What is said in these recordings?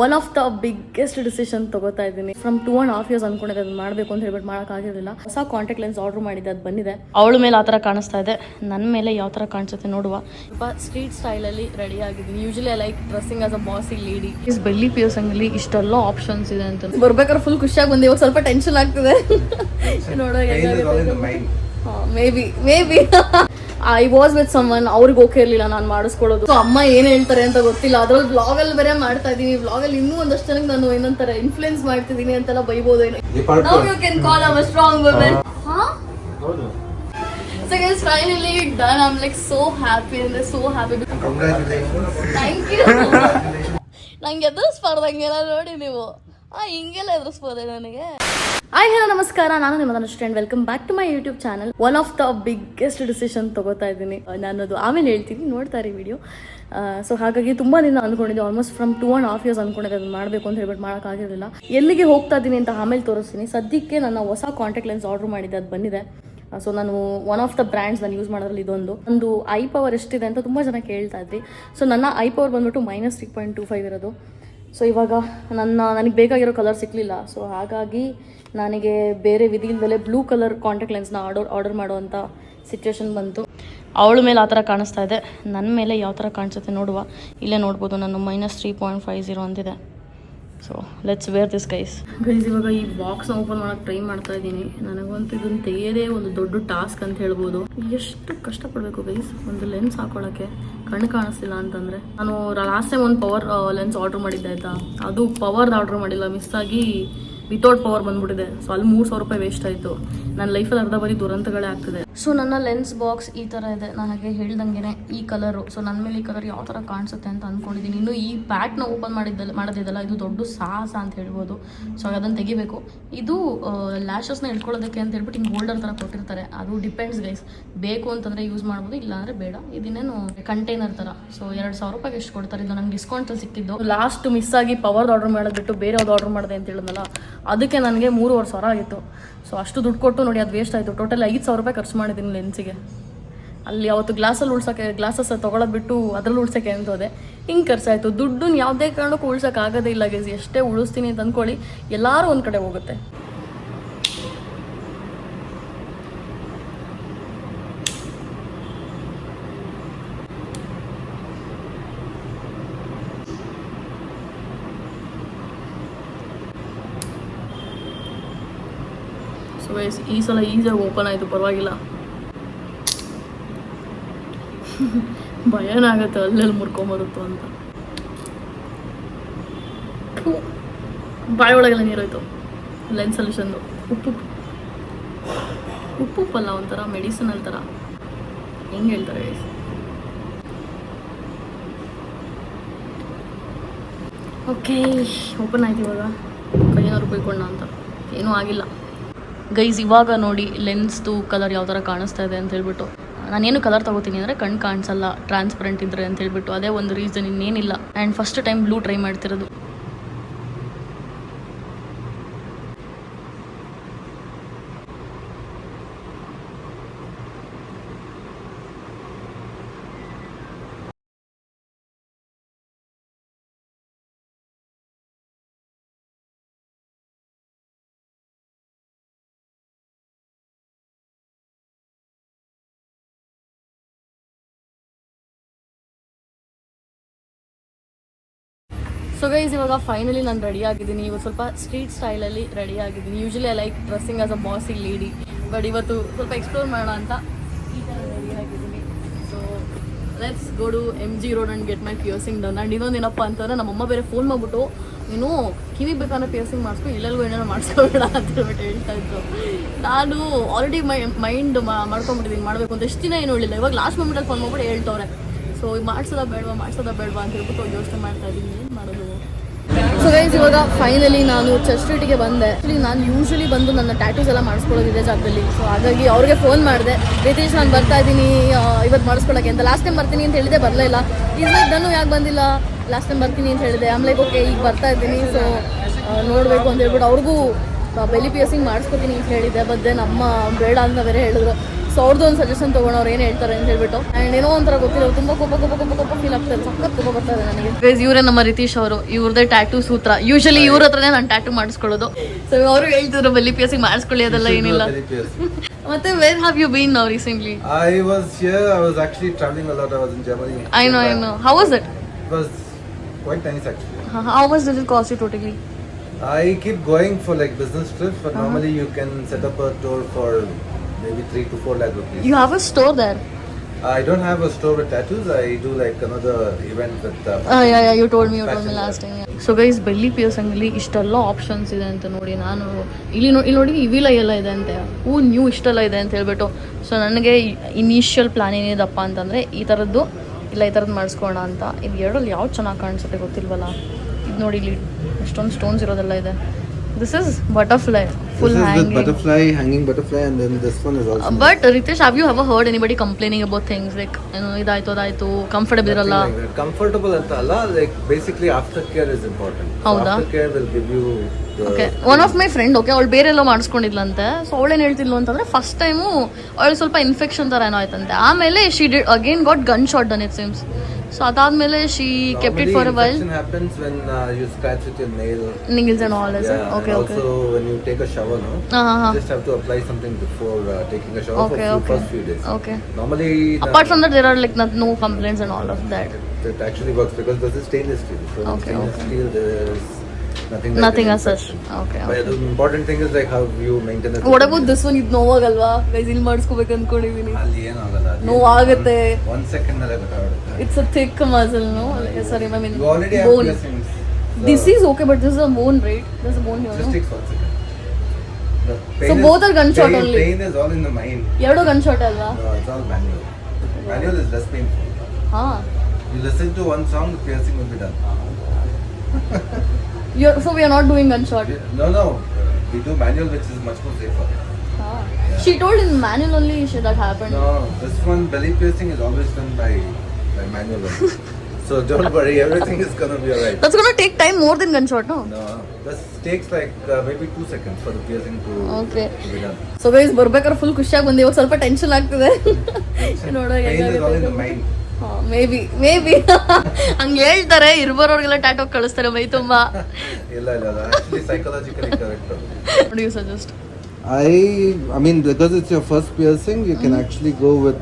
One of the biggest decision ತಗೋತಾ ಇದ್ದೀನಿ. From 2.5 years ಅನ್ಕೊಂಡಿದ್ದೆ ಅದನ್ನ ಮಾಡಬೇಕು ಅಂತ ಹೇಳ್ಬಿಟ್ಟು ಮಾಡೋಕ್ಕಾಗಿರಲಿಲ್ಲ. ಹೊಸ ಕಾಂಟ್ಯಾಕ್ಟ್ ಲೆನ್ಸ್ ಆರ್ಡರ್ ಮಾಡಿದ್ದೆ, ಅದು ಬಂದಿದೆ. ಅವಳ ಮೇಲೆ ಆ ಥರ ಕಾಣಿಸ್ತಾ ಇದೆ, ನನ್ನ ಮೇಲೆ ಯಾವ ಥರ ಕಾಣಿಸುತ್ತೆ ನೋಡುವ. ಸ್ವಲ್ಪ ಸ್ಟ್ರೀಟ್ ಸ್ಟೈಲಲ್ಲಿ ರೆಡಿ ಆಗಿದ್ದೀನಿ. Usually I like dressing as a bossy lady. ಇಸ್ ಬೆಲ್ಲಿ ಪಿಯರ್ಸಿಂಗಲ್ಲಿ ಇಷ್ಟೆಲ್ಲ ಆಪ್ಷನ್ಸ್ ಇದೆ ಅಂತ ಬರ್ಬೇಕಾದ್ರೆ ಫುಲ್ ಖುಷಿಯಾಗಿ ಬಂದೆ. ಇವಾಗ ಸ್ವಲ್ಪ ಟೆನ್ಷನ್ ಆಗ್ತಿದೆ ನೋಡೋ. May be I was with someone, ಅವ್ರಿಗೆ ಓಕೆ ಇರಲಿಲ್ಲ ನಾನು ಮಾಡಿಸ್ಕೊಳ್ಳೋದು. ಸೊ ಅಮ್ಮ ಏನು ಹೇಳ್ತಾರೆ ಅಂತ ಗೊತ್ತಿಲ್ಲ. ಅದ್ರಲ್ಲಿ ವ್ಲಾಗಲ್ಲಿ ಬೇರೆ ಮಾಡ್ತಾ ಇದ್ದೀನಿ. ವ್ಲಾಗಲ್ಲಿ ಇನ್ನೂ ಒಂದಷ್ಟು ಜನಕ್ಕೆ ನಾನು ಏನಂತಾರೆ ಇನ್ಫ್ಲೂಯೆನ್ಸ್ ಮಾಡ್ತಿದ್ದೀನಿ ಅಂತೆಲ್ಲ ಬೈಬೋದು. Now you can call I'm a strong woman. So guys, finally done. I'm like so happy and so happy. Congratulations. Thank you. ನಂಗೆ ಎದುರಿಸ್ಬಾರ್ದಂಗೆಲ್ಲ ನೋಡಿ ನೀವು. ಹಿಂಗೆಲ್ಲ ಎದುರಿಸ್ಬೋದೆ ನನಗೆ. ಹಾಯ್ ಹಲೋ ನಮಸ್ಕಾರ, ನಾನು ನಿಮ್ಮ Dhanush and welcome back to my YouTube channel. One of the biggest decision ತಗೋತಾ ಇದ್ದೀನಿ. ನಾನು ಅದು ಆಮೇಲೆ ಹೇಳ್ತೀನಿ, ನೋಡ್ತಾ ಇರಿ ವಿಡಿಯೋ. ಸೊ ಹಾಗಾಗಿ ತುಂಬ ದಿನ ಅಂದ್ಕೊಂಡಿದ್ದೆ, ಆಲ್ಮೋಸ್ಟ್ ಫ್ರಮ್ 2.5 years ಅಂದ್ಕೊಂಡಿದ್ದೆ ಅದನ್ನು ಮಾಡಬೇಕು ಅಂತ ಹೇಳ್ಬಿಟ್ಟು ಮಾಡೋಕ್ಕಾಗಿರಲಿಲ್ಲ. ಎಲ್ಲಿಗೆ ಹೋಗ್ತಾ ಇದ್ದೀನಿ ಅಂತ ಆಮೇಲೆ ತೋರಿಸ್ತೀನಿ. ಸದ್ಯಕ್ಕೆ ನನ್ನ ಹೊಸ ಕಾಂಟ್ಯಾಕ್ಟ್ ಲೆನ್ಸ್ ಆರ್ಡರ್ ಮಾಡಿದ್ದೆ, ಅದು ಬಂದಿದೆ. ಸೊ ನಾನು ಒನ್ ಆಫ್ ದ ಬ್ರ್ಯಾಂಡ್ಸ್ ನಾನು ಯೂಸ್ ಮಾಡೋದ್ರಲ್ಲಿ ಒಂದು ಐ ಪವರ್ ಎಷ್ಟಿದೆ ಅಂತ ತುಂಬ ಜನ ಕೇಳ್ತಾ ಇದ್ರಿ. ಸೊ ನನ್ನ ಐ ಪವರ್ ಬಂದ್ಬಿಟ್ಟು -3.25 ಇರೋದು. ಸೊ ಇವಾಗ ನನಗೆ ಬೇಕಾಗಿರೋ ಕಲರ್ ಸಿಕ್ಕಲಿಲ್ಲ. ಸೊ ಹಾಗಾಗಿ ನನಗೆ ಬೇರೆ ವಿಧಿ ಇಲ್ಲದಲೇ ಬ್ಲೂ ಕಲರ್ ಕಾಂಟ್ಯಾಕ್ಟ್ ಲೆನ್ಸ್ನ ಆರ್ಡರ್ ಮಾಡುವಂಥ ಸಿಚುವೇಶನ್ ಬಂತು. ಅವಳ ಮೇಲೆ ಆ ಥರ ಕಾಣಿಸ್ತಾ ಇದೆ, ನನ್ನ ಮೇಲೆ ಯಾವ ಥರ ಕಾಣಿಸುತ್ತೆ ನೋಡುವ. ಇಲ್ಲೇ ನೋಡ್ಬೋದು, ನಾನು -3.50 ಅಂತಿದೆ. So let's wear this guys. ಇವಾಗ ಈ ಬಾಕ್ಸ್ನ ಓಪನ್ ಮಾಡೋಕ್ಕೆ ಟ್ರೈ ಮಾಡ್ತಾ ಇದ್ದೀನಿ. ನನಗಂತೂ ಇದನ್ನು ತೆಗೆಯೋದೇ ಒಂದು ದೊಡ್ಡ ಟಾಸ್ಕ್ ಅಂತ ಹೇಳ್ಬೋದು. ಎಷ್ಟು ಕಷ್ಟಪಡಬೇಕು ಗೈಸ್ ಒಂದು ಲೆನ್ಸ್ ಹಾಕೊಳ್ಳೋಕ್ಕೆ, ಕಣ್ಣು ಕಾಣಿಸ್ತಿಲ್ಲ ಅಂತಂದರೆ. ನಾನು ಲಾಸ್ಟ್ ಟೈಮ್ ಒಂದು ಪವರ್ ಲೆನ್ಸ್ ಆರ್ಡ್ರ್ ಮಾಡಿದ್ದೆ ಆಯಿತಾ, ಅದು ಪವರ್ದು ಆರ್ಡ್ರ್ ಮಾಡಿಲ್ಲ, ಮಿಸ್ ಆಗಿ ವಿತೌಟ್ ಪವರ್ ಬಂದ್ಬಿಟ್ಟಿದೆ. ಸೊ ಅಲ್ಲಿ 3,000 ರೂಪಾಯಿ ವೇಸ್ಟ್ ಆಯಿತು. ನನ್ನ ಲೈಫಲ್ಲಿ ಅರ್ಧ ಬರೀ ದುರಂತಗಳೇ ಆಗ್ತಿದೆ. ಸೊ ನನ್ನ ಲೆನ್ಸ್ ಬಾಕ್ಸ್ ಈ ಥರ ಇದೆ. ನನಗೆ ಹೇಳ್ದಂಗೆ ಈ ಕಲರು, ಸೊ ನನ್ನ ಮೇಲೆ ಈ ಕಲರ್ ಯಾವ ಥರ ಕಾಣಿಸುತ್ತೆ ಅಂತ ಅಂದ್ಕೊಂಡಿದ್ದೀನಿ. ಇನ್ನು ಈ ಪ್ಯಾಕ್ನ ಓಪನ್ ಮಾಡೋದಿದ್ದಲ್ಲ, ಇದು ದೊಡ್ಡ ಸಾಹಸ ಅಂತ ಹೇಳ್ಬೋದು. ಸೊ ಅದನ್ನು ತೆಗಿಬೇಕು. ಇದು ಲ್ಯಾಶಸ್ನ ಇಟ್ಕೊಳ್ಳೋದಕ್ಕೆ ಅಂತ ಹೇಳ್ಬಿಟ್ಟು ಹಿಂಗೆ ಹೋಲ್ಡರ್ ಥರ ಕೊಟ್ಟಿರ್ತಾರೆ. ಅದು ಡಿಪೆಂಡ್ಸ್ ಗೈಸ್, ಬೇಕು ಅಂತಂದರೆ ಯೂಸ್ ಮಾಡ್ಬೋದು, ಇಲ್ಲಾಂದರೆ ಬೇಡ. ಇದನ್ನೇನು ಕಂಟೈನರ್ ಥರ. ಸೊ 2,000 ರೂಪಾಯಿಗೆ ಎಷ್ಟು ಕೊಡ್ತಾರೆ. ಇದು ನನಗೆ ಡಿಸ್ಕೌಂಟಲ್ಲಿ ಸಿಕ್ಕಿದ್ದು. ಲಾಸ್ಟ್ ಮಿಸ್ ಆಗಿ ಪವರ್ದು ಆರ್ಡರ್ ಮಾಡೋದ್ಬಿಟ್ಟು ಬೇರೆ ಯಾವ್ದು ಆರ್ಡರ್ ಮಾಡಿದೆ ಅಂತ ಹೇಳಿದ್ನಲ್ಲ, ಅದಕ್ಕೆ ನನಗೆ 3,500 ಆಗಿತ್ತು. ಸೊ ಅಷ್ಟು ದುಡ್ಡು ಕೊಟ್ಟು ನೋಡಿ ಅದು ವೇಸ್ಟ್ ಆಯಿತು. ಟೋಟಲ್ 5,000 ರೂಪಾಯಿ ಖರ್ಚು ಮಾಡಿದ್ದೀನಿ ಲೆನ್ಸಿಗೆ. ಅಲ್ಲಿ ಅವತ್ತು ಗ್ಲಾಸಸ್ ತೊಗೊಳೋದು ಬಿಟ್ಟು ಅದ್ರಲ್ಲಿ ಉಳ್ಸೋಕ್ಕೆ ಅಂತ ಹೋದೆ, ಹಿಂಗೆ ಖರ್ಚಾಯಿತು. ದುಡ್ಡನ್ನ ಯಾವುದೇ ಕಾರಣಕ್ಕೂ ಉಳ್ಸೋಕ್ಕಾಗೋದೇ ಇಲ್ಲ ಗೈಸ್. ಎಷ್ಟೇ ಉಳಿಸ್ತೀನಿ ಅಂತ ಅಂದ್ಕೊಳ್ಳಿ, ಎಲ್ಲರೂ ಒಂದು ಕಡೆ ಹೋಗುತ್ತೆ. ಸೊ ಗೈಸ್ ಈ ಸಲ ಈಸಿಯಾಗಿ ಓಪನ್ ಆಯಿತು, ಪರವಾಗಿಲ್ಲ. ಭಯನೇ ಆಗುತ್ತೆ ಅಲ್ಲೆಲ್ಲಿ ಮುರ್ಕೊಂಬರುತ್ತೋ ಅಂತ. ಬಾಯಿ ಒಳಗೆಲ್ಲ ನೀರೋಯ್ತು. ಲೆನ್ಸ್ ಸೊಲ್ಯೂಷನ್ದು ಉಪ್ಪಲ್ಲ, ಒಂಥರ ಮೆಡಿಸಿನಲ್ ಥರ, ಹೆಂಗೆ ಹೇಳ್ತಾರೆ ಗೈಸ್. ಓಕೆ ಓಪನ್ ಆಯ್ತು. ಇವಾಗ ಕೈಯೇನಾದ್ರು ಬೈಕೊಂಡ ಅಂತ ಏನೂ ಆಗಿಲ್ಲ ಗೈಸ್. ಇವಾಗ ನೋಡಿ ಲೆನ್ಸ್ದು ಕಲರ್ ಯಾವ ಥರ ಕಾಣಿಸ್ತಾ ಇದೆ ಅಂತ ಹೇಳ್ಬಿಟ್ಟು. ನಾನೇನು ಕಲರ್ ತೊಗೋತೀನಿ ಅಂದರೆ ಕಣ್ಣು ಕಾಣಿಸಲ್ಲ ಟ್ರಾನ್ಸ್ಪರೆಂಟ್ ಇದ್ದರೆ ಅಂತ ಹೇಳ್ಬಿಟ್ಟು, ಅದೇ ಒಂದು ರೀಸನ್, ಇನ್ನೇನಿಲ್ಲ. And first time blue try ಮಾಡ್ತಿರೋದು. ಸೊ ಗೈಸ್ ಇವಾಗ ಫೈನಲಿ ನಾನು ರೆಡಿ ಆಗಿದ್ದೀನಿ. ಇವತ್ತು ಸ್ವಲ್ಪ ಸ್ಟ್ರೀಟ್ ಸ್ಟೈಲಲ್ಲಿ ರೆಡಿ ಆಗಿದ್ದೀನಿ. Usually I like dressing as a bossy lady, but ಇವತ್ತು ಸ್ವಲ್ಪ ಎಕ್ಸ್ಪ್ಲೋರ್ ಮಾಡೋಣ ಅಂತ ಈ ಥರ ರೆಡಿ ಆಗಿದ್ದೀನಿ. So let's go to MG road and get my piercing done. And ಇನ್ನೊಂದೇನಪ್ಪ ಅಂತಂದರೆ ನಮ್ಮಮ್ಮ ಬೇರೆ ಫೋನ್ ಮಾಡಿಬಿಟ್ಟು, ನೀನು ಕಿವಿ ಬೇಕಾದ್ರೆ ಪಿಯರ್ಸಿಂಗ್ ಮಾಡಿಸ್ಕೊ, ಎಲ್ಲೆಲ್ಲೂ ಏನೇನೋ ಮಾಡಿಸ್ಕೊಬೇಡ ಅಂತ ಹೇಳ್ಬಿಟ್ಟು ಹೇಳ್ತಾ ಇದ್ರು. ನಾನು ಆಲ್ರೆಡಿ ಮೈಂಡ್ ಮಾಡ್ಕೊಂಬಿಟ್ಟಿದ್ದೀನಿ ಮಾಡಬೇಕು ಅಂತ. ಎಷ್ಟು ದಿನ ಏನು ಹೇಳಿಲ್ಲ, ಇವಾಗ ಲಾಸ್ಟ್ ಮೂಮೆಂಟಲ್ಲಿ ಫೋನ್ ಮಾಡ್ಬಿಟ್ಟು ಹೇಳ್ತವ್ರೆ. ಸೊ ಮಾಡಿಸೋದ ಬೇಡವಾ ಅಂತ ಹೇಳ್ಬಿಟ್ಟು ಯೋಚನೆ ಮಾಡ್ತಾ ಇದ್ದೀನಿ ಏನು ಮಾಡೋದು. ಸೊ ಗೈಸ್ ಇವಾಗ ಫೈನಲಿ ನಾನು ಚರ್ಚ್ ಸ್ಟ್ರೀಟಿಗೆ ಬಂದೆ. ನಾನು ಯೂಶಲಿ ಬಂದು ನನ್ನ ಟ್ಯಾಟೂಸ್ ಎಲ್ಲ ಮಾಡಿಸ್ಕೊಳ್ಳೋದಿದೆ ಜಾಗದಲ್ಲಿ. ಸೊ ಹಾಗಾಗಿ ಅವ್ರಿಗೆ ಫೋನ್ ಮಾಡಿದೆ, ರಿತೀಶ್ ನಾನು ಬರ್ತಾ ಇದ್ದೀನಿ ಇವತ್ತು ಮಾಡಿಸ್ಕೊಳ್ಳೋಕ್ಕೆ ಅಂತ. ಲಾಸ್ಟ್ ಟೈಮ್ ಬರ್ತೀನಿ ಅಂತ ಹೇಳಿದೆ, ಬರಲಿಲ್ಲ. ಈಗ ನಾನು ಯಾಕೆ ಬಂದಿಲ್ಲ, ಲಾಸ್ಟ್ ಟೈಮ್ ಬರ್ತೀನಿ ಅಂತ ಹೇಳಿದೆ. ಆಮೇಲೆ ಓಕೆ ಈಗ ಬರ್ತಾ ಇದ್ದೀನಿ. ಸೊ ನೋಡಬೇಕು ಅಂತ ಹೇಳ್ಬಿಟ್ಟು ಅವ್ರಿಗೂ ಬೆಲಿ ಪಿಯರ್ಸಿಂಗ್ ಮಾಡಿಸ್ಕೊತೀನಿ ಅಂತ ಹೇಳಿದ್ದೆ. ಬಟ್ ದೆನ್ ಅಮ್ಮ ಬೇಡ ಅಂತ ಬೇರೆ ಹೇಳಿದ್ರು. ಸೊ ಅವ್ರದ್ದು ಒಂದು ಸಜೆಷನ್ ತೊಗೊಂಡು ಅವ್ರು ಏನು ಹೇಳ್ತಾರೆ ಅಂತ ಹೇಳ್ಬಿಟ್ಟು ಆ್ಯಂಡ್ ಏನೋ ಒಂಥರ ಗೊತ್ತಿಲ್ಲ ತುಂಬ ಕೋಪ ಫೀಲ್ ಆಗ್ತಾರೆ, ಸಖತ್ ಕೋಪ ಬರ್ತಾರೆ ನನಗೆ. ಗೈಸ್ ಇವರೇ ನಮ್ಮ ರಿತೀಶ್ ಅವರು, ಇವ್ರದೇ ಟ್ಯಾಟೂ ಸೂತ್ರ. ಯೂಶಲಿ ಇವ್ರ ಹತ್ರನೇ ನಾನು ಟ್ಯಾಟೂ ಮಾಡಿಸ್ಕೊಳ್ಳೋದು. ಸೊ ಅವರು ಹೇಳ್ತಿದ್ರು ಬೆಲ್ಲಿ ಪಿಯರ್ಸಿಂಗ್ ಮಾಡಿಸ್ಕೊಳ್ಳಿ, ಅದೆಲ್ಲ ಏನಿಲ್ಲ. ಮತ್ತೆ where have you been now recently? I was here. I was actually traveling a lot. I was in Germany. I know. How was it? It was quite nice actually. How much did it cost you totally? I keep going for like business trips, but normally you can set up a tour for maybe 3 to 4 lakh rupees. You have a store there? I don't have a store with tattoos. I do like another event with. Yeah. You told me last time. Yeah. So guys, belly piercing ಅಲ್ಲಿ ಇಷ್ಟೆಲ್ಲ options ಇದೆ ಅಂತ ನೋಡಿ ನಾನು ಇಲ್ಲಿ ನೋಡಿ ಇವಿಲ ಎಲ್ಲ ಇದೆ ಅಂತೆ, ನ್ಯೂ ಇಷ್ಟೆಲ್ಲ ಇದೆ ಅಂತ ಹೇಳ್ಬಿಟ್ಟು. ಸೊ ನನಗೆ ಇನಿಷಿಯಲ್ ಪ್ಲಾನ್ ಏನಿದಪ್ಪ ಅಂತಂದರೆ ಈ ಥರದ್ದು ಮಾಡಿಸ್ಕೋಣ ಅಂತ. ಇದು ಎರಡಲ್ಲಿ ಯಾವ್ದು ಚೆನ್ನಾಗಿ ಕಾಣಿಸುತ್ತೆ ಗೊತ್ತಿಲ್ವಲ್ಲ. ಇದು ನೋಡಿ ಇಲ್ಲಿ ಎಷ್ಟೊಂದು ಸ್ಟೋನ್ಸ್ ಇರೋದೆಲ್ಲ ಇದೆ. This is butterfly, full hanging. Hanging butterfly, and then this one is also. But Ritesh, have you ever heard anybody complaining about things like, idaito, comfortable iralla? Like comfortable anta alla, like basically aftercare is important. Hauda? Aftercare will give you. Okay. One of my friend, okay, ಅವಳು ಬೇರೆ ಎಲ್ಲೋ ಮಾಡಿಸ್ಕೊಂಡಿದ್ಲಂತೆ. So ಅವಳೇನು ಹೇಳ್ತಿದ್ಲು ಅಂತಂದ್ರೆ first time ಅವಳು ಸ್ವಲ್ಪ infection ಥರ ಏನೋ ಆಯ್ತಂತೆ. ಆಮೇಲೆ she did again got gun shot done it seems. So ಅದಾದ್ಮೇಲೆ she kept it for a while. Infection happens when you scratch with your nail. Nails and all. Yeah, okay. Also when you take a shower, no? Just have to apply something before taking a shower for first few days. Okay. Normally. Apart from that, there are like no complaints and all of that. It actually works because this is stainless steel. So stainless steel there is nothing as such. Okay. But the important thing is like how you maintain it. What about this one? ಇದು ನೋವಾಗಲ್ವಾ guys? ಇಲ್ಲಿ ಮಾಡಿಸ್ಕೋಬೇಕು ಅನ್ಕೊಂಡಿದೀನಿ. ಅಲ್ಲಿ ಏನಾಗಲ್ಲ, ನೋವಾಗುತ್ತೆ. 1 second ನಲ್ಲಿ ಗೊತ್ತಾಗುತ್ತೆ. It's a thick muscle, no? Sorry, I mean you already have bone. piercings. This is okay, but this is a bone, right? There's a bone here, Just no? takes 1 second. So both are gunshot only. Pain is all in the mind. ಎರಡು gunshot ಅಲ್ವಾ? No, it's all manual. Manual is less painful. You listen to one song, the piercing will be done. So we are not doing gunshot? No. We do manual, which is much more safer. She told in manual only that happened. No, this one belly piercing is always done by manual only. So don't worry, everything is gonna be alright. That's gonna take time more than gunshot, no? No, this takes like maybe 2 seconds for the piercing to be done. So guys, ಬರ್ಬೇಕಾದ್ರೆ full ಖುಷಿಯಾಗಿ ಬಂದು ಇವಾಗ ಸ್ವಲ್ಪ tension ಆಗ್ತಿದೆ. ನೋಡೋ Pain is all in the mind. Maybe ಹಂಗೆ ಹೇಳ್ತಾರೆ, ಇರ್ಬರೋರ್ಗೆಲ್ಲ tattoo ಕಳಿಸ್ತಾರೆ ಮೈ ತುಂಬಾ. ಇಲ್ಲ actually psychologically correct. What do you suggest? I mean, because it's your first piercing, you can actually go with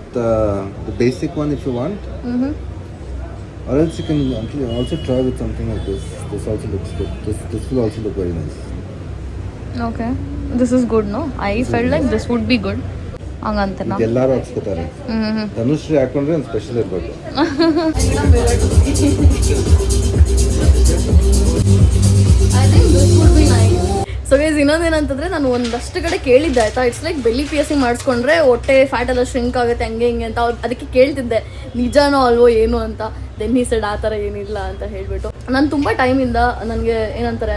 the basic one if you want. Or else you can actually also try with something like this. This also looks good. This will also look very nice. Okay, this is good, no? I felt like this would be good. ಹಂಗಂತನಾ? ಎಲ್ಲರೂ ಹಾಕ್ಸ್ಕೊತಾರೆ. ಧನುಶ್ರೀ ಹಾಕೊಂಡ್ರೆ ಒಂದು special ಇರ್ಬೇಕು. So guys ಇನ್ನೊಂದೇನಂತಂದ್ರೆ ನಾನು ಒಂದಷ್ಟು ಕಡೆ ಕೇಳಿದ್ದೆ ಆಯ್ತಾ, it's like belly piercing ಮಾಡಿಸ್ಕೊಂಡ್ರೆ ಹೊಟ್ಟೆ ಫ್ಯಾಟ್ ಎಲ್ಲ ಶ್ರಿಂಕ್ ಆಗುತ್ತೆ ಹಂಗೆ ಅಂತ. ಅದಕ್ಕೆ ಕೇಳ್ತಿದ್ದೆ ನಿಜಾನೋ ಅಲ್ವೋ ಏನು ಅಂತ. ದೆನ್ ಈ ಸೈಡ್ ಆ ಥರ ಏನಿಲ್ಲ ಅಂತ ಹೇಳ್ಬಿಟ್ಟು. ನಾನು ತುಂಬ ಟೈಮಿಂದ ನನಗೆ ಏನಂತಾರೆ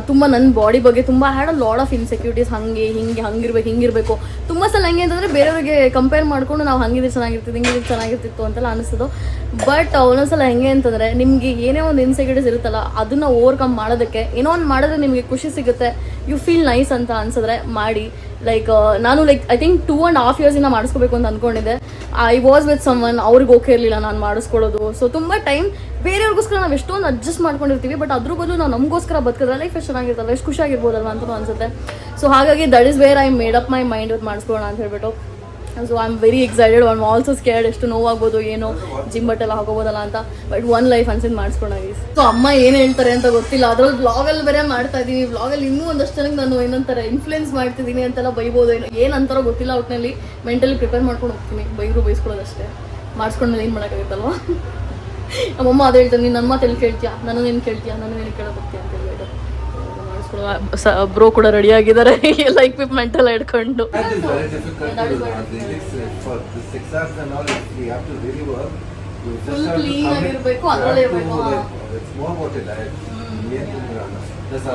ತುಂಬ ನನ್ನ ಬಾಡಿ ಬಗ್ಗೆ ತುಂಬ had a lot of insecurities. ಹಿಂಗಿರ್ಬೇಕು ತುಂಬ ಸಲ ಹೆಂಗೆ ಅಂತಂದರೆ ಬೇರೆಯವ್ರಿಗೆ ಕಂಪೇರ್ ಮಾಡಿಕೊಂಡು ನಾವು ಹಂಗಿದ್ರೆ ಚೆನ್ನಾಗಿರ್ತಿತ್ತು ಅಂತೆಲ್ಲ ಅನಿಸೋದು. ಬಟ್ ಒಂದೊಂದ್ಸಲ ಹೆಂಗೆ ಅಂತಂದರೆ ನಿಮಗೆ ಏನೇ ಒಂದು ಇನ್ಸೆಕ್ಯೂರಿಟೀಸ್ ಇರುತ್ತಲ್ಲ, ಅದನ್ನು ಓವರ್ಕಮ್ ಮಾಡೋದಕ್ಕೆ ಏನೋ ಒಂದು ಮಾಡಿದ್ರೆ ನಿಮಗೆ ಖುಷಿ ಸಿಗುತ್ತೆ, ಯು ಫೀಲ್ ನೈಸ್ ಅಂತ ಅನ್ಸಿದ್ರೆ ಮಾಡಿ. ನಾನು ಐ ಥಿಂಕ್ 2.5 years ಮಾಡಿಸ್ಕೋಬೇಕು ಅಂತ ಅಂದ್ಕೊಂಡಿದ್ದೆ. ಐ ವಾಸ್ ವಿತ್ ಸಮ್ವನ್, ಅವ್ರಿಗೆ ಓಕೆ ಇರಲಿಲ್ಲ ನಾನು ಮಾಡಿಸ್ಕೊಳ್ಳೋದು. ಸೊ ತುಂಬ ಟೈಮ್ ಬೇರೆಯವ್ರಿಗೋಸ್ಕರ ನಾವು ಎಷ್ಟೊಂದು ಅಡ್ಜಸ್ಟ್ ಮಾಡ್ಕೊಂಡಿರ್ತೀವಿ, ಬಟ್ ಅದ್ರ ಬದಲು ನಾವು ನಮಗೋಸ್ಕರ ಬದುಕಿದ್ರೆ ಲೈಫ್ ಎಷ್ಟು ಚೆನ್ನಾಗಿರ್ತಲ್ಲ, ಎಷ್ಟು ಖುಷಿಯಾಗಿರ್ಬೋದಲ್ವ ಅಂತ ಅನ್ಸುತ್ತೆ. ಸೊ ಹಾಗಾಗಿ that is where I made up my mind with ಮಾಡಿಸ್ಕೊಳ್ಳೋಣ ಅಂತ ಹೇಳ್ಬಿಟ್ಟು. So I am very excited. I am also scared, ಎಷ್ಟು ನೋವಾಗ್ಬೋದು ಏನೋ, ಜಿಮ್ ಬಟ್ಟೆಲ್ಲ ಹಾಕೋಬೋದಲ್ಲ ಅಂತ. ಬಟ್ ಒನ್ ಲೈಫ್ ಅನ್ಸಿದ್ದು ಮಾಡಿಸ್ಕೊಂಡಾಗಿ. ಸೊ ಅಮ್ಮ ಏನು ಹೇಳ್ತಾರೆ ಅಂತ ಗೊತ್ತಿಲ್ಲ. ಅದ್ರಲ್ಲಿ ವ್ಲಾಗಲ್ಲಿ ಬೇರೆ ಮಾಡ್ತಾ ಇದ್ದೀನಿ. ವ್ಲಾಗಲ್ಲಿ ಇನ್ನೂ ಒಂದಷ್ಟು ಜನಕ್ಕೆ ನಾನು ಏನಂತಾರೆ ಇನ್ಫ್ಲುಯೆನ್ಸ್ ಮಾಡ್ತಿದ್ದೀನಿ ಅಂತೆಲ್ಲ ಬೈಬೋದು, ಏನಂತಾರೋ ಗೊತ್ತಿಲ್ಲ. ಒಟ್ಟಿನಲ್ಲಿ ಮೆಂಟಲಿ ಪ್ರಿಪೇರ್ ಮಾಡ್ಕೊಂಡು ಹೋಗ್ತೀನಿ. ಬೈಸ್ಕೊಳ್ಳೋದಷ್ಟೇ, ಮಾಡಿಸ್ಕೊಂಡ್ಮೇಲೆ ಏನು ಮಾಡೋಕ್ಕಾಗುತ್ತಲ್ವ. ನಮ್ಮಮ್ಮ ಅದು ಹೇಳ್ತಾರೆ, ನೀನು ನನ್ನ ಮಾತು ಎಲ್ಲಿ ಕೇಳ್ತೀಯಾ, ನಾನು ಏನು ಕೇಳ್ತೀಯಾ, ನಾನು ಏನು ಕೇಳೋಕೆ ಹೋಗ್ತೀಯ ಅಂತ ಹೇಳ್ಬಿಟ್ಟು. ಬ್ರೋ ಕೂಡ ರೆಡಿ ಆಗಿದ್ದಾರೆ ಎಲ್ಲ ಇಕ್ವಿಪ್ಮೆಂಟ್ ಎಲ್ಲ ಇಟ್ಕೊಂಡು.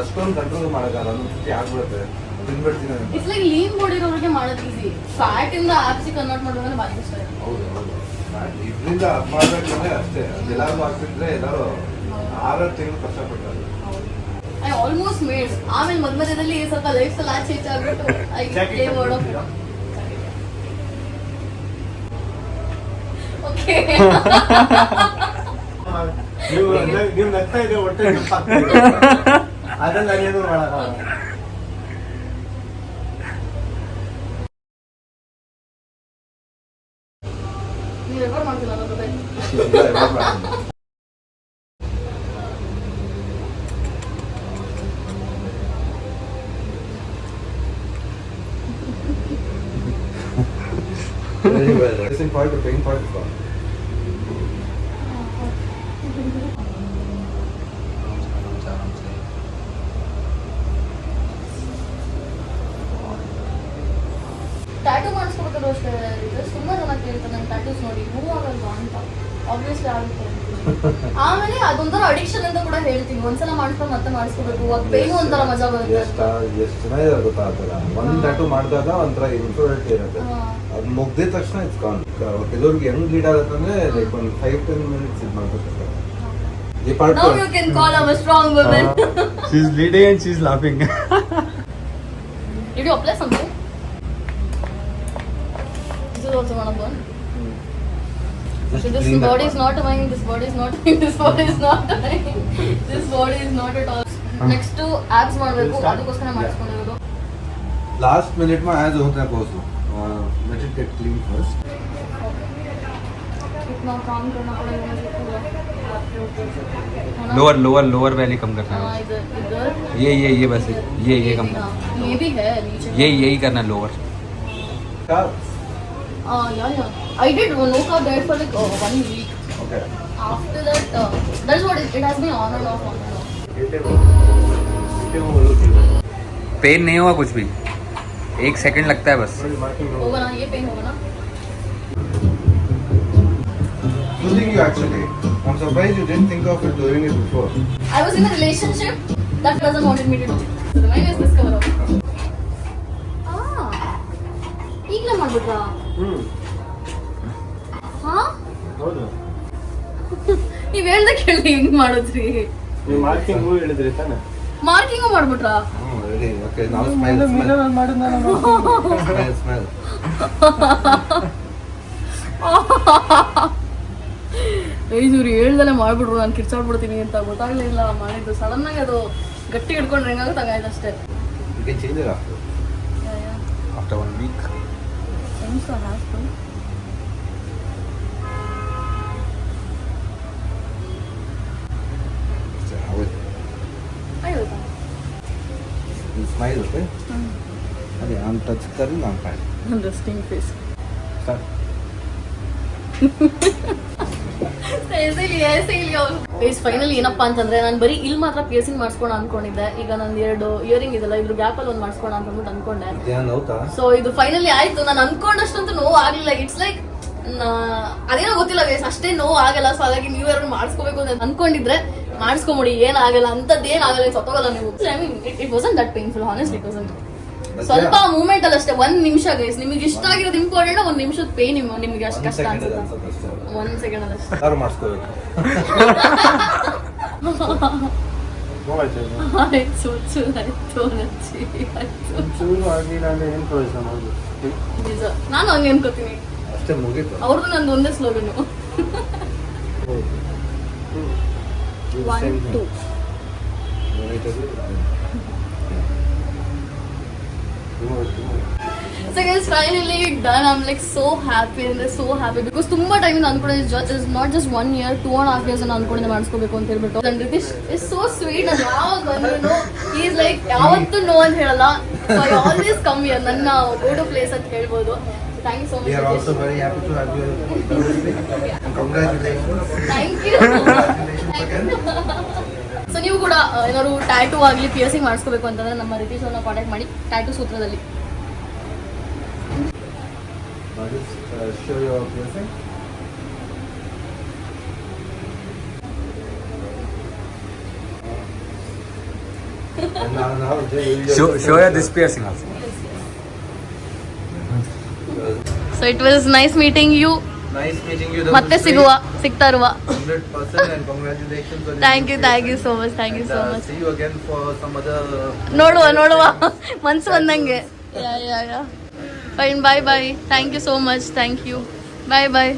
ಅಷ್ಟೊಂದು ಕಂಟ್ರೋಲ್ ಮಾಡೋಕ್ಕಲ್ಲ, ಆಗ್ಬಿಡುತ್ತೆ. ಇಟ್ಸ್ ಲೈಕ್ ಲೀನ್ ಬಾಡಿ ಇರೋರಿಗೆ ಮಾಡೋದು ಈಸಿ. ಫ್ಯಾಟ್ ಇಂದ ಆಪ್ಸಿ ಕನ್ವರ್ಟ್ ಮಾಡೋದಂದ್ರೆ ಭಾಳ ಇಷ್ಟ. ಹೌದು ಇದರಿಂದ ಮಾಡ್ಬೇಕಂದ್ರೆ ಅಷ್ಟೇ. ಎಲ್ಲಾರು ಆಗ್ತಿದ್ರೆ ಎಲ್ಲರೂ 6 ತಿಂಗಳು ಕಷ್ಟಪಡ್ತಾರೆ. I almost made. ಆಮೇಲೆ ಮಧ್ಯದಲ್ಲಿ ಸ್ವಲ್ಪ ಲೈಫ್ ಸ್ಟೈಲ್ ಆಚೆ ಆಗ್ಬಿಟ್ಟು ಓಕೆ ನೀವು ನಗ್ತಾ ಇದೆ ಹೊಟ್ಟೆ ಅದನ್ನ ನಾನೇನು ಮಾಡಲ್ಲ. ನೀವು ಎವರ್ ಮಾಡ್ತಿಲ್ಲ ನನ್ನ ಜೊತೆ. Very well. Racing part, the playing part is gone. Tattoo ಮಾಡಿಸ್ಕೊಬೇಕಾದ್ರು ಅಷ್ಟೇ ತುಂಬಾ ಜನ ಕೇಳ್ತಾರೆ ನನ್ನ ಟ್ಯಾಟೂಸ್ ನೋಡಿ ಮೂವ್ ಆಗಲ್ವಾ ಅಂತ. ಆಬ್ವಿಯಸ್ಲಿ ಆಗುತ್ತೆ ಆಮೇಲೆ ಅದೊಂಥರ ಅಡಿಕ್ಷನ್ ಅಂತ ಕೂಡ ಹೇಳ್ತೀನಿ. ಒಂದ್ಸಲ ಮಾಡಿಸ್ಕೊಂಡು ಮತ್ತೆ ಮಾಡಿಸ್ಕೋಬೇಕು, ಅದು ಪೇನು ಒಂಥರ ಮಜಾ ಬರುತ್ತೆ. ಎಷ್ಟು ಚೆನ್ನಾಗಿದೆ ಗೊತ್ತಾ ಆ ಥರ ಒಂದು ಟ್ಯಾಟೂ ಮಾಡಿದಾಗ ಒಂಥರ ಇನ್ಫ್ಲೂಯೆಂಟ್ ಇರುತ್ತೆ. ಅದು ಮುಗ್ದಿದ ತಕ್ಷಣ ಇಟ್ಸ್ ಕಾನ್. ಕೆಲವ್ರಿಗೆ ಹೆಂಗ್ ಲೀಡ್ ಆಗುತ್ತೆ ಅಂದ್ರೆ ಲೈಕ್ ಒಂದು 5-10 ಮಿನಿಟ್ಸ್ ಇದು ಮಾಡ್ಕೊತಾರೆ. ಈ part Now you can call her a strong woman. She's bleeding and she's laughing. Did you apply something? This is also one of them. So this body is not mine, this body is not mine, this body is not mine, this body is not at all. Next to abs ಮಾಡಬೇಕು, ಅದಕ್ಕೋಸ್ಕರ ಮಾಡಿಸ್ಕೊಂಡಿರೋದು. Last minute में आज होता है course let it get clean first. इतना काम करना पड़ेगा मुझे पूरा. लोअर वैली कम करना है. इधर ये बस ये कम करना. ये भी है नीचे. यही करना lower. Yeah. I did no carb diet for like 1 week. Okay. After that, that's what it has been on and off. Pain नहीं होगा कुछ भी, 1 सेकंड लगता है बस. होगा ना, ये पेन होगा ना. Losing you actually. I'm surprised you didn't think of it doing it before. I was in a relationship that doesn't wanted me to do it. So the mind is discover out. ಈಗಲೇ ಮಾಡ್ಬಿಟ್ರಾ? ಹಾ? ಹೌದು. ನೀವ್ ಹೇಳ್ದೆ ಕೇಳಿ ಹೆಂಗ್ ಮಾಡಿದ್ರಿ? ನೀವು marking ಹೇಳಿದ್ರಿ ತಾನೆ? Marking ಮಾಡ್ಬಿಟ್ರಾ? Ready. Okay, now smile. Smile. ಇವ್ರು ಹೇಳ್ದಲ್ಲೇ ಮಾಡ್ಬಿಟ್ರು, ನಾನು ಕಿರ್ಚಾಡ್ಬಿಡ್ತೀನಿ ಅಂತ ಗೊತ್ತಾಗ್ಲಿಲ್ಲ ಮಾಡಿದ್ದು. ಸಡನ್ ಆಗಿ ಅದು ಗಟ್ಟಿ ಹಿಡ್ಕೊಂಡ್ರೆ ಹೆಂಗಾಗುತ್ತೆ ಹಂಗಾಯ್ತು ಅಷ್ಟೇ. You can change it after. After 1 week. Seems to have to. So, how it? ಆಯ್ತಾ? You smile, okay? Okay, I'm touch करूँगा, I'm fine. Resting face. Start. Finally ಏನಪ್ಪಾ ಅಂತಂದ್ರೆ ನಾನು ಬರೀ ಇಲ್ಲಿ ಮಾತ್ರ ಪಿಯರ್ಸಿಂಗ್ ಮಾಡಿಸ್ಕೊಂಡು ಅನ್ಕೊಂಡಿದ್ದೆ. ಈಗ ನಾನು 2 ಇಯರಿಂಗ್ ಇದೆಲ್ಲ ಇದ್ರ ಗ್ಯಾಪ್ ಅಲ್ಲಿ ಒಂದು ಮಾಡಿಸ್ಕೊಂಡು ಅಂತ ಅನ್ಕೊಂಡೆ. ಸೊ ಇದು ಫೈನಲಿ ಆಯ್ತು. ನಾನು ಅನ್ಕೊಂಡಷ್ಟಂತೂ ನೋವು ಆಗ್ಲಿಲ್ಲ. ಇಟ್ಸ್ ಲೈಕ್ ಅದೇನೋ ಗೊತ್ತಿಲ್ಲ ಗೈಸ್, ಅಷ್ಟೇ ನೋವು ಆಗಲ್ಲ. ಸೊ ಹಾಗಾಗಿ ನ್ಯೂ ಇಯರ್ ಮಾಡಿಸ್ಕೋಬೇಕು ಅಂತ ಅನ್ಕೊಂಡಿದ್ರೆ ಮಾಡಿಸ್ಕೊಂಬಿಡಿ, ಏನಾಗಲ್ಲ, ಅಂತದ್ದು ಏನಾಗಲ್ಲ, ಸತ್ತೋಗಲ್ಲ ನೀವು. I mean it wasn't that painful, honestly it wasn't. ಸ್ವಲ್ಪ ಮೂಮೆಂಟ್ ಅಲ್ಲಿ ಅಷ್ಟೇ, 1 ನಿಮಿಷ ಗೈಸ್. ನಿಮಗೆ ಇಷ್ಟ ಆಗಿರೋದು ಇಂಪಾರ್ಟೆಂಟ್, 1 ನಿಮಿಷದ ಪೇನ್ ನಿಮಗೆ ಅಷ್ಟು ಕಷ್ಟ ಅನ್ಸುತ್ತೆ. 1 ಸೆಕೆಂಡ್ ಅಲ್ಲಿ ಅಷ್ಟೇ. ಯಾರು ಮಾಡಿಸ್ಕೋಬೇಕು? ಆಯ್ತು ಚೂರು ಆಗಿಲ್ಲ ಅಂದ್ರೆ ಏನು ಪ್ರಯೋಜನ ಮಾಡೋದು? ನಿಜ, ನಾನು ಹಂಗೆ ಅನ್ಕೋತೀನಿ. ಅಷ್ಟೇ ಮುಗೀತು. ಅವ್ರದ್ದು ನಂದು ಒಂದೇ ಸ್ಲೋಗನು. 1 2 So guys, finally done. I'm like so happy and so happy because ತುಂಬಾ ಟೈಮ್ ಇಂದ ಅನ್ಕೊಂಡಿದ್ದೆ is not just 1 year, 2.5 years ಅಂತ ಅನ್ಕೊಂಡಿದ್ದೆ ಮಾಡಿಸ್ಕೋಬೇಕು ಅಂತ ಹೇಳ್ಬಿಟ್ಟು. And Ritesh is so sweet. and ಯಾವಾಗ ಬಂದ್ರು he is like ಯಾವತ್ತೂ ನೋ ಅಂತ ಹೇಳಲ್ಲ. So I always come here, ನನ್ನ go to place ಅಂತ ಹೇಳ್ಬೋದು. Thank you so much. We are also very happy to have you. Congratulations. Thank you. So ನೀವು ಕೂಡ ಏನಾದ್ರು ಟ್ಯಾಟೂ ಆಗಲಿ ಪಿಯರ್ಸಿಂಗ್ ಮಾಡಿಸ್ಕೋಬೇಕು ಅಂತಂದ್ರೆ ನಮ್ಮ ರಿತೀಶ್ ಅವ್ರನ್ನ ಕಾಂಟ್ಯಾಕ್ಟ್ ಮಾಡಿ. ಟ್ಯಾಟೂ ಸೂತ್ರದಲ್ಲಿ show your piercing. Show her this piercing also. So it was nice meeting you. Nice meeting you. ಮತ್ತೆ ಸಿಗ್ತಾ ಇರುವ. 100% and congratulations. Thank you so much. Thank you so much. See you again for some other. ನೋಡುವ ಮನ್ಸು ಬಂದಂಗೆ. Yeah fine. Bye. Thank you so much. Thank you. Bye.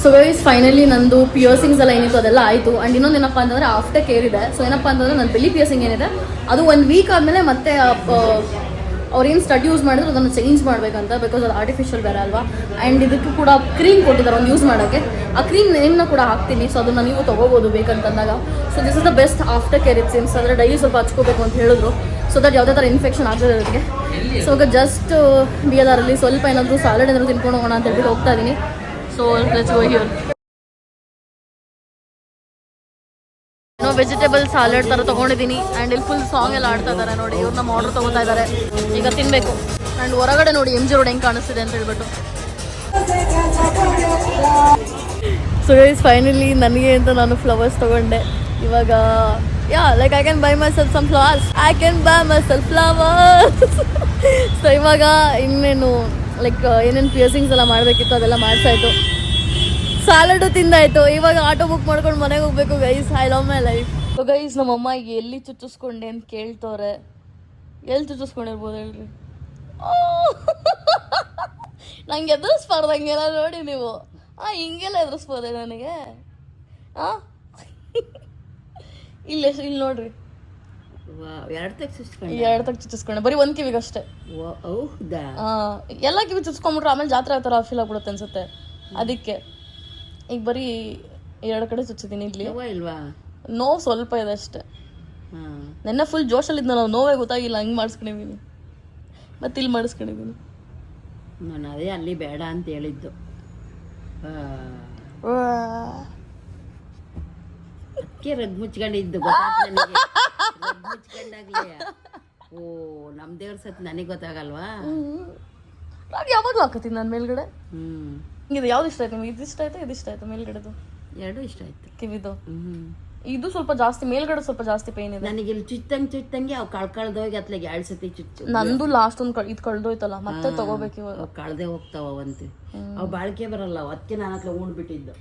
So guys finally ನಂದು piercings ಎಲ್ಲ ಏನಿತ್ತು ಅದೆಲ್ಲ ಆಯಿತು. ಆ್ಯಂಡ್ ಇನ್ನೊಂದು ಏನಪ್ಪ ಅಂತಂದರೆ ಆಫ್ಟರ್ ಕೇರ್ ಇದೆ. ಸೊ ಏನಪ್ಪ ಅಂತಂದರೆ ನನ್ನ ಬೆಲ್ಲಿ ಪಿಯರ್ಸಿಂಗ್ ಏನಿದೆ ಅದು 1 ವೀಕ್ ಆದಮೇಲೆ ಮತ್ತೆ ಅವ್ರೇನು ಸ್ಟಡಿ ಯೂಸ್ ಮಾಡಿದ್ರು ಅದನ್ನು ಚೇಂಜ್ ಮಾಡಬೇಕಂತ, ಬಿಕಾಸ್ ಅದು ಆರ್ಟಿಫಿಷಿಯಲ್ ಬೇರೆ ಅಲ್ವಾ. ಆ್ಯಂಡ್ ಇದಕ್ಕೆ ಕೂಡ ಕ್ರೀಮ್ ಕೊಟ್ಟಿದ್ದಾರೆ ಒಂದು ಯೂಸ್ ಮಾಡೋಕ್ಕೆ. ಆ ಕ್ರೀಮ್ ನೇಮ್ನ ಕೂಡ ಹಾಕ್ತೀನಿ. ಸೊ ಅದನ್ನು ನೀವು ತೊಗೋಬೋದು ಬೇಕಂತಂದಾಗ. So this is the best after care it seems. ಅಂದರೆ ಡೈಲಿ ಸ್ವಲ್ಪ ಹಚ್ಕೋಬೇಕು ಅಂತ ಹೇಳಿದ್ರು, ಸೊ ದಟ್ ಯಾವುದೇ ಥರ ಇನ್ಫೆಕ್ಷನ್ ಆಗ್ತದೆ ಅದಕ್ಕೆ. ಸೊ ಈಗ ಜಸ್ಟ್ ಬಿಯದಾರಲ್ಲಿ ಸ್ವಲ್ಪ ಏನಾದರೂ ಸಾಲಡ್ ಏನಾದರೂ ತಿನ್ಕೊಂಡು ಹೋಗೋಣ ಅಂತ ಹೇಳ್ಬಿಟ್ಟು ಹೋಗ್ತಾ ಇದ್ದೀನಿ. So let's go here. ಏನೋ ವೆಜಿಟೇಬಲ್ ಸಾಲಡ್ ಥರ ತೊಗೊಂಡಿದ್ದೀನಿ. ಆ್ಯಂಡ್ ಇಲ್ಲಿ ಫುಲ್ ಸಾಂಗ್ ಎಲ್ಲ ಆಡ್ತಾ ಇದ್ದಾರೆ ನೋಡಿ. ಇವ್ರು ನಮ್ಮ ಆರ್ಡರ್ ತೊಗೋತಾ ಇದ್ದಾರೆ, ಈಗ ತಿನ್ನಬೇಕು. ಆ್ಯಂಡ್ ಹೊರಗಡೆ ನೋಡಿ MG ರೋಡ್ ಹೆಂಗೆ ಕಾಣಿಸ್ತಿದೆ ಅಂತ ಹೇಳ್ಬಿಟ್ಟು. ಸೊ ಗೈಸ್ ಫೈನಲಿ ನನಗೆ ಅಂತ ನಾನು ಫ್ಲವರ್ಸ್ ತೊಗೊಂಡೆ. ಇವಾಗ like I can buy myself some flowers. So ಇವಾಗ ಇನ್ನೇನು ಲೈಕ್ ಏನೇನು ಪಿಯರ್ಸಿಂಗ್ಸ್ ಎಲ್ಲ ಮಾಡಬೇಕಿತ್ತು ಅದೆಲ್ಲ ಮಾಡ್ಸಾಯಿತು. ಸಾಲಡು ತಿಂದಾಯಿತು. ಇವಾಗ ಆಟೋ ಬುಕ್ ಮಾಡ್ಕೊಂಡು ಮನೆಗೆ ಹೋಗ್ಬೇಕು guys. I love my life. So guys ನಮ್ಮಮ್ಮ ಈಗ ಎಲ್ಲಿ ಚುಚ್ಚಿಸ್ಕೊಂಡೆ ಅಂತ ಕೇಳ್ತವ್ರೆ. ಎಲ್ಲಿ ಚುಚ್ಚಿಸ್ಕೊಂಡಿರ್ಬೋದು ಹೇಳ್ರಿ. ನಂಗೆ ಎದುರಿಸ್ಬಾರ್ದಂಗೆಲ್ಲ ನೋಡಿ ನೀವು. ಹಿಂಗೆಲ್ಲ ಎದುರಿಸ್ಬೋದೆ ನನಗೆ? ಇಲ್ಲಿ ನೋಡ್ರಿ, 2 ತಕ್ಕ ಚುಚ್ಚಿಸ್ಕೊಂಡೆ. ಬರೀ 1 ಕಿವಿಗೆ ಅಷ್ಟೇ. ಎಲ್ಲ ಕಿವಿ ಚುಚ್ಕೊಂಡ್ಬಿಟ್ರೆ ಆಮೇಲೆ ಜಾತ್ರೆ ಆ ಥರ ಫೀಲ್ ಆಗ್ಬಿಡುತ್ತೆ ಅನ್ಸುತ್ತೆ. ಅದಕ್ಕೆ ಈಗ ಬರೀ 2 ಕಡೆ ಚುಚ್ಚಿದ್ದೀನಿ. ಇಲ್ಲಿ ನೋವು ಸ್ವಲ್ಪ ಇದೆ ಅಷ್ಟೇ. ನೆನ್ನೆ ಫುಲ್ ಜೋಶಲ್ಲಿದ್ದ ನಾವು, ನೋವೇ ಗೊತ್ತಾಗಿಲ್ಲ. ಹಂಗೆ ಮಾಡಿಸ್ಕೊಂಡಿದ್ದೀನಿ, ಮತ್ತೆ ಇಲ್ಲಿ ಮಾಡಿಸ್ಕೊಂಡಿದ್ದೀನಿ. ನಾನು ಅದೇ ಅಲ್ಲಿ ಬೇಡ ಅಂತ ಹೇಳಿದ್ದು. ಅದಕ್ಕೆ ರಗ್ ಮುಚ್ಕೊಂಡಿದ್ದು ಮುಚ್ಕೊಂಡಾಗ್ಲೇ. ಓ ನಮ್ಮ ದೇವ್ರ ಸತ್ ನನಗೆ ಗೊತ್ತಾಗಲ್ವಾ? ನಾನು ಯಾವಾಗಲೂ ಹಾಕತ್ತೀನಿ ನಾನು ಮೇಲ್ಗಡೆ. ಇದು ಯಾವ್ದು ಇಷ್ಟ ಆಯ್ತು ನಿಮ್ಗೆ? ಇದು ಇಷ್ಟ ಆಯ್ತಾ, ಇದು ಇಷ್ಟ ಆಯ್ತು? ಮೇಲ್ಗಡೆದು 2 ಇಷ್ಟ ಆಯ್ತು. ಕಿವಿದು ಇದು ಸ್ವಲ್ಪ ಜಾಸ್ತಿ, ಮೇಲ್ಗಡೆ ಸ್ವಲ್ಪ ಜಾಸ್ತಿ ಪೇನ್ ಇದೆ ನನಗೆ. ಇಲ್ಲಿ ಚುಚ್ಚಂಗೆ ಅವು ಕಳ್ಕಳ್ದೋಗಿ ಅತ್ಲಾಗ 2 ಸತಿ ಚುಚ್ಚು. ನಂದು ಲಾಸ್ಟ್ ಒಂದು ಇದು ಕಳ್ದೋಯ್ತಲ್ಲ, ಮತ್ತೆ ತಗೋಬೇಕು ಇವಾಗ. ಕಳ್ದೆ ಹೋಗ್ತಾವ ಅವಂತೆ. ಅವು ಬಾಳಿಕೆ ಬರಲ್ಲ, ಅದಕ್ಕೆ ನಾನು ಅತ್ಲ ಉಣ್ಬಿಟ್ಟಿದ್ದು.